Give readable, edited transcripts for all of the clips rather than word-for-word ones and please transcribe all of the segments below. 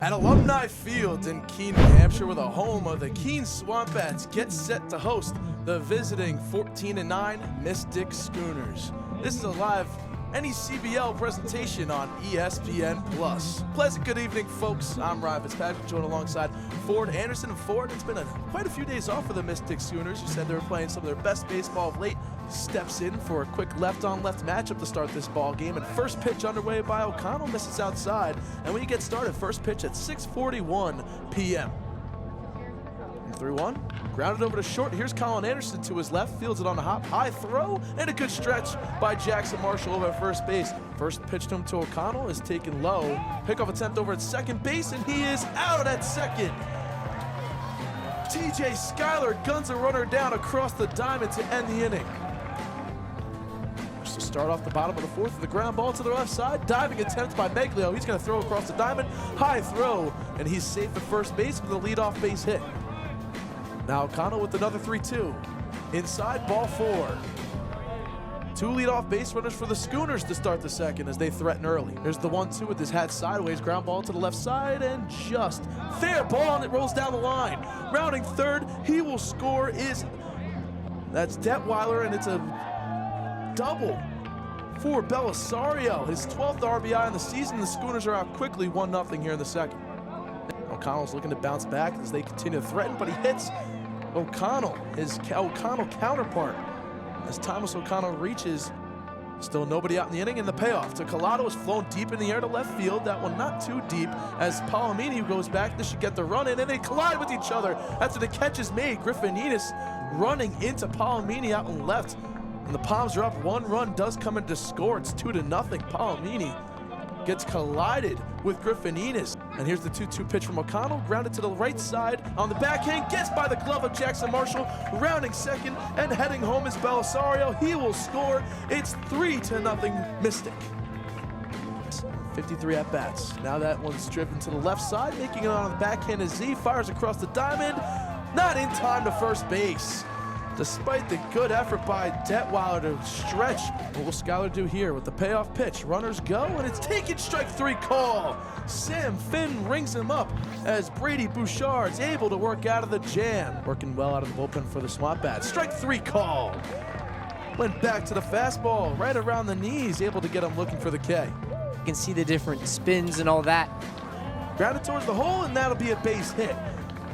At Alumni Field in Keene, New Hampshire, where the home of the Keene SwampBats gets set to host the visiting 14-9 Mystic Schooners. This is a live NECBL presentation on ESPN+. Pleasant good evening, folks. I'm Ryan Fitzpatrick, joined alongside Ford Anderson. And Ford, it's been quite a few days off for the Mystic Schooners. You said they were playing some of their best baseball of late. Steps in for a quick left-on-left matchup to start this ball game, and first pitch underway by O'Connell misses outside, and we get started. First pitch at 6:41 p.m. 3-1, grounded over to short. Here's Colin Anderson to his left, fields it on the hop, high throw, and a good stretch by Jackson Marshall over at first base. First pitch to him to O'Connell is taken low. Pickoff attempt over at second base, and he is out at second. TJ Schuyler guns a runner down across the diamond to end the inning. To start off the bottom of the fourth with the ground ball to the left side. Diving attempt by Meglio. He's going to throw across the diamond. High throw, and he's safe at first base with a leadoff base hit. Now O'Connell with another 3-2. Inside, ball four. Two leadoff base runners for the Schooners to start the second as they threaten early. There's the 1-2 with his hat sideways. Ground ball to the left side, and just fair ball, and it rolls down the line. Rounding third, he will score. That's Detweiler, and it's a double for Belisario, his 12th RBI in the season. The Schooners are out quickly, 1-0 here in the second. O'Connell's looking to bounce back as they continue to threaten, but he hits O'Connell, his O'Connell counterpart. As Thomas O'Connell reaches, still nobody out in the inning, and the payoff to Collado is flown deep in the air to left field. That one not too deep as Palomini goes back. This should get the run in, and they collide with each other after the catch is made. Griffinides running into Palomini out in left. And the Palms are up. One run does come in to score. It's 2-0. Palomini gets collided with Griffinides. And here's the 2-2 pitch from O'Connell. Grounded to the right side on the backhand. Gets by the glove of Jackson Marshall. Rounding second and heading home is Belisario. He will score. It's 3-0 Mystic. 53 at-bats. Now that one's driven to the left side. Making it on the backhand is Z. Fires across the diamond. Not in time to first base. Despite the good effort by Detweiler to stretch. What will Schuyler do here with the payoff pitch? Runners go, and it's taken. Strike three call. Sam Finn rings him up as Brady Bouchard's able to work out of the jam. Working well out of the bullpen for the SwampBats. Strike three call. Went back to the fastball, right around the knees, able to get him looking for the K. You can see the different spins and all that. Grounded towards the hole, and that'll be a base hit.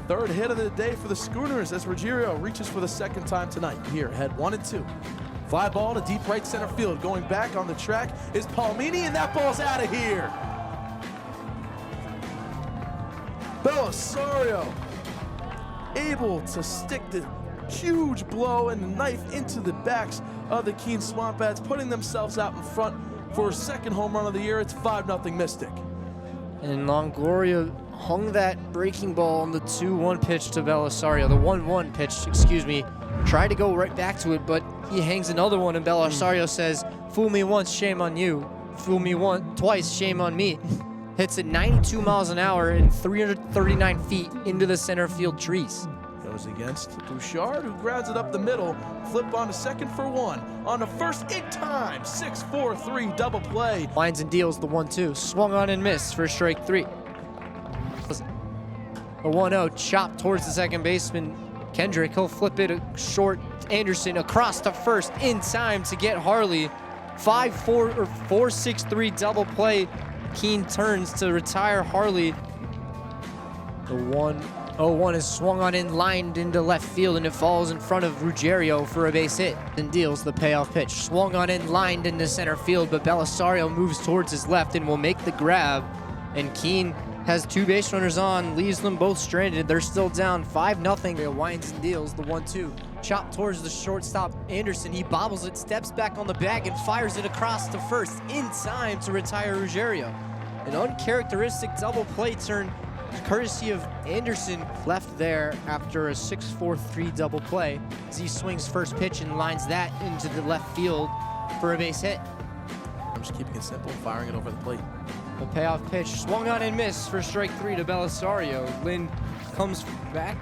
Third hit of the day for the Schooners as Ruggiero reaches for the second time tonight. Here, head 1-2. Fly ball to deep right center field. Going back on the track is Palomini, and that ball's out of here. Belisario able to stick the huge blow and the knife into the backs of the Keene SwampBats, putting themselves out in front for a second home run of the year. It's 5-0 Mystic. And Longoria hung that breaking ball on the 2-1 pitch to Belisario. The 1-1 pitch, excuse me. Tried to go right back to it, but he hangs another one, and Belisario says, "Fool me once, shame on you. Fool me twice, shame on me." Hits it 92 miles an hour and 339 feet into the center field trees. Goes against Bouchard, who grounds it up the middle. Flip on to second for one. On the first in time. 6-4-3 double play. Lines and deals the 1-2. Swung on and missed for strike three. A 1-0 chop towards the second baseman. Kendrick, he'll flip it short. Anderson across to first in time to get Harley. 5-4 or 4-6-3 double play. Keene turns to retire Harley. The 1-0-1 is swung on and lined into left field, and it falls in front of Ruggiero for a base hit. And deals the payoff pitch. Swung on and lined into center field, but Belisario moves towards his left and will make the grab. And Keene has two base runners on, leaves them both stranded. They're still down 5-0. It winds and deals the 1-2. Chop towards the shortstop, Anderson. He bobbles it, steps back on the bag, and fires it across to first in time to retire Ruggiero. An uncharacteristic double play turn, courtesy of Anderson, left there after a 6-4-3 double play as he swings first pitch and lines that into the left field for a base hit. I'm just keeping it simple, firing it over the plate. The payoff pitch swung on and missed for strike three to Belisario. Lynn comes back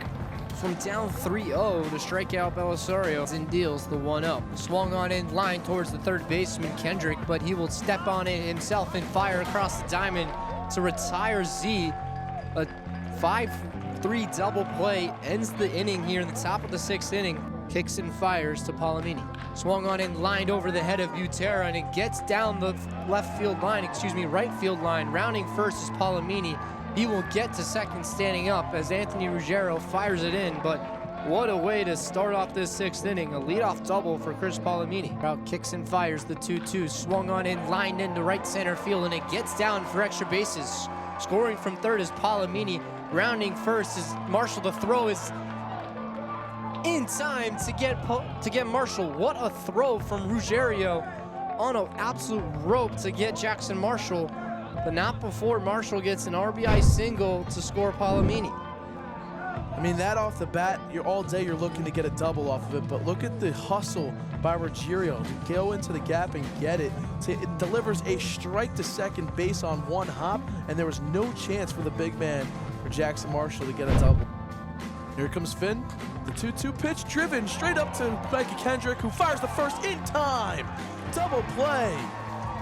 from down 3-0 to strike out Belisario and deals the 1-0. Swung on in line towards the third baseman Kendrick, but he will step on it himself and fire across the diamond to retire Z. A 5-3 double play ends the inning here in the top of the 6th inning. Kicks and fires to Palomini. Swung on and lined over the head of Butera, and it gets down the right field line. Rounding first is Palomini. He will get to second standing up as Anthony Ruggiero fires it in, but what a way to start off this 6th inning. A leadoff double for Chris Palomini. Crowd kicks and fires the 2-2. Swung on and lined into right center field, and it gets down for extra bases. Scoring from third is Palomini. Rounding first is Marshall. The throw is in time to get Marshall. What a throw from Ruggiero on an absolute rope to get Jackson Marshall, but not before Marshall gets an RBI single to score Palomini. I mean, that off the bat, all day you're looking to get a double off of it, but look at the hustle by Ruggiero to go into the gap and get it. It delivers a strike to second base on one hop, and there was no chance for the big man, for Jackson Marshall, to get a double. Here comes Finn. The 2-2 pitch driven straight up to Mikey Kendrick, who fires the first in time. Double play.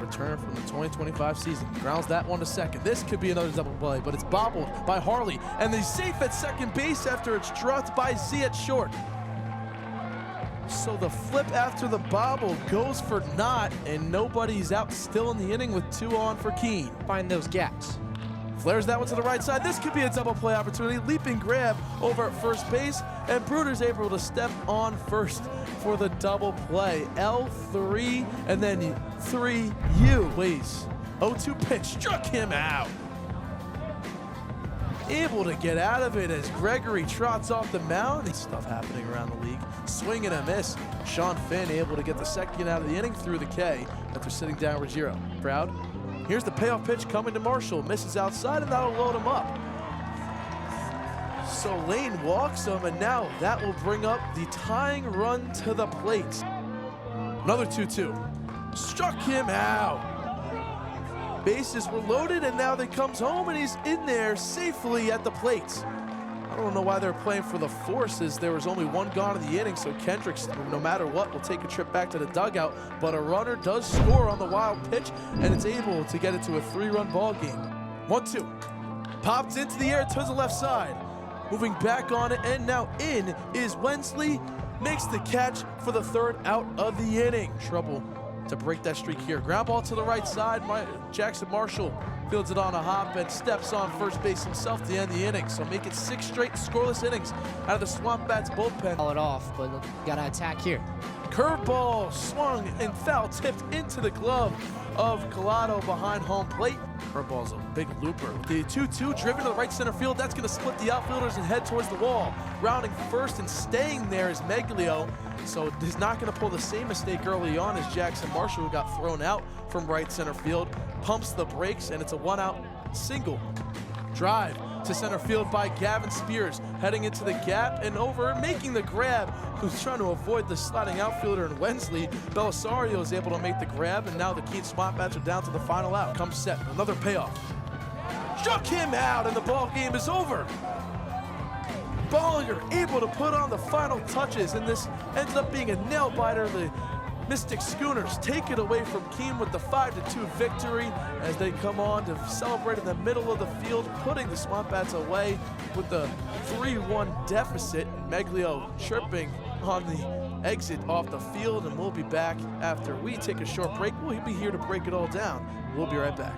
Return from the 2025 season. Grounds that one to second. This could be another double play, but it's bobbled by Harley, and he's safe at second base after it's dropped by Z at short. So the flip after the bobble goes for naught, and nobody's out, still in the inning with 2 on for Keene. Find those gaps. Flares that one to the right side. This could be a double play opportunity. Leaping grab over at first base, and Bruder's able to step on first for the double play. L3 and then 3U. Ways 0-2 pitch struck him out. Able to get out of it as Gregory trots off the mound. Stuff happening around the league. Swing and a miss. Sean Finn able to get the second out of the inning through the K after sitting down Ruggiero. Proud. Here's the payoff pitch coming to Marshall. Misses outside, and that'll load him up. So Lane walks him, and now that will bring up the tying run to the plate. Another 2-2. Struck him out. Bases were loaded, and now he comes home, and he's in there safely at the plate. I don't know why they're playing for the forces. There was only one gone in the inning, so Kendricks, no matter what, will take a trip back to the dugout. But a runner does score on the wild pitch, and it's able to get it to a 3-run ball game. 1-2. Popped into the air to the left side. Moving back on it, and now in is Wensley. Makes the catch for the 3rd out of the inning. Trouble to break that streak here. Ground ball to the right side. Jackson Marshall fields it on a hop and steps on first base himself to end the inning. So make it 6 straight scoreless innings out of the SwampBats bullpen. Call it off, but look, gotta attack here. Curveball swung and foul tipped into the glove of Collado behind home plate. Curveball's a big looper. The 2-2 driven to the right center field. That's going to split the outfielders and head towards the wall. Rounding first and staying there is Meglio. So he's not going to pull the same mistake early on as Jackson Marshall, who got thrown out from right center field. Pumps the brakes, and it's a 1-out single. Drive to center field by Gavin Spears, heading into the gap and over, making the grab, who's trying to avoid the sliding outfielder in Wensley. Belisario is able to make the grab, and now the Keene SwampBats are down to the final out. Comes set, another payoff. Struck him out, and the ball game is over. Bollinger able to put on the final touches, and this ends up being a nail-biter. The Mystic Schooners take it away from Keene with the 5-2 victory as they come on to celebrate in the middle of the field, putting the SwampBats away with the 3-1 deficit. Meglio chirping on the exit off the field, and we'll be back after we take a short break. We'll be here to break it all down. We'll be right back.